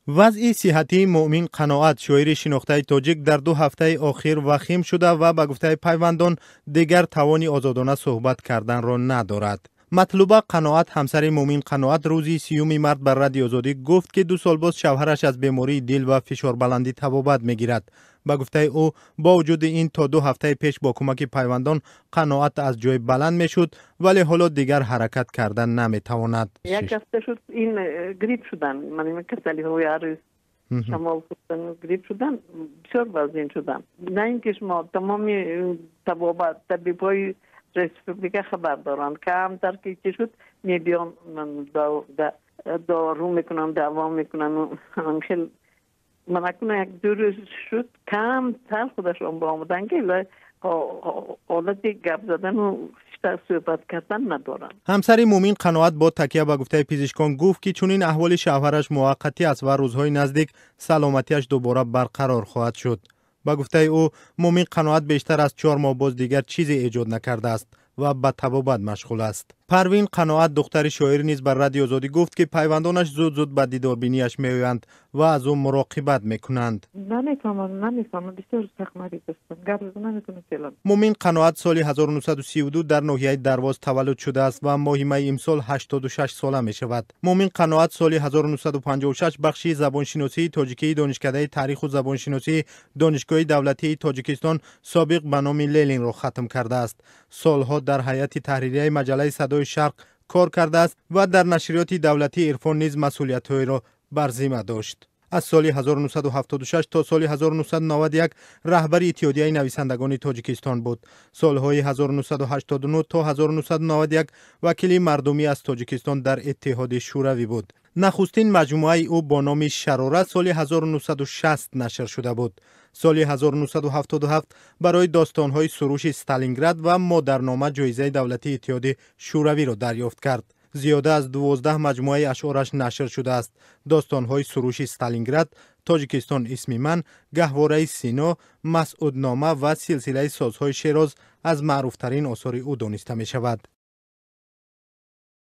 وضع صحتی مؤمن قناعت شاعر شناخته تاجیک در 2 هفته اخیر وخیم شده و به گفته پیوندان دیگر توانی آزادانه صحبت کردن را ندارد. مطلوبه قناعت همسر مؤمن قناعت روزی 30 مارس بر رادیو آزادی گفت که 2 سال باز شوهرش از بیماری دل و فشار بلندی تبابت میگیرد. به گفته او با وجود این تا 2 هفته پیش با کمک پیوندان قناعت از جای بلند میشد ولی حالا دیگر حرکت کردن نمیتواند. یک هفته شد این گریپ شدن، من کسلی های عروس شمال شدن، گریپ شدن، بسیار وزین شدن. نه اینکه شما تمامی تبابت طبیبای رسپوبلیکا خبر دارن که هم در که شد میبیان دارو میکنن، دوا میکنن، خیلی منکنه یک دور شد کم تر خودش با آمدن که حالت گپ زدن و صحبت کردن ندارن. همسر مؤمن قناعت با تکیه به گفته پزشکان گفت که چون این احوال شوهرش موقتی است و روزهای نزدیک سلامتیش دوباره برقرار خواهد شد. به گفته او مؤمن قناعت بیشتر از 4 ماه باز دیگر چیزی ایجاد نکرده است و به طبابت مشغول است. پروین قناعت دختر شاعر نیز بر رادیو آزادی گفت که پیوندانش زود به دیداربینیش میآیند و از او مراقبت میکنند. نمیفهمم بسیار سخت مریض هستم. گپ نمیتونم فعلا. مؤمن قناعت سال 1932 در ناحیه درواز تولد شده است و ماه می امسال 86 ساله می شود. مؤمن قناعت سال 1956 بخش زبان شناسی تاجیکی دانشکده تاریخ و زبان شناسی دانشگاه دولتی تاجیکستان سابق به نام لینین را ختم کرده است. سالها در هیئت تحریریه مجله صدای شرق کار کرده است و در نشریات دولتی عرفان نیز مسئولیت‌های را بر ذمه داشت. از سال 1976 تا سال 1991 رهبر اتحادیه نویسندگان تاجیکستان بود. سالهای 1989 تا 1991 وکیل مردمی از تاجیکستان در اتحاد شوروی بود. نخستین مجموعه او با نام شرارت سال 1960 نشر شده بود. سال 1977 برای داستان‌های سروش استالینگراد و مادرنامه جایزه دولتی اتحاد شوروی را دریافت کرد. زیاده از 12 مجموعه اشعارش نشر شده است. داستان‌های سروش استالینگراد، تاجیکستان اسم من، گهواره سینا، مسعودنامه و سلسله سازهای شیراز از معروفترین آثار او دانسته می شود.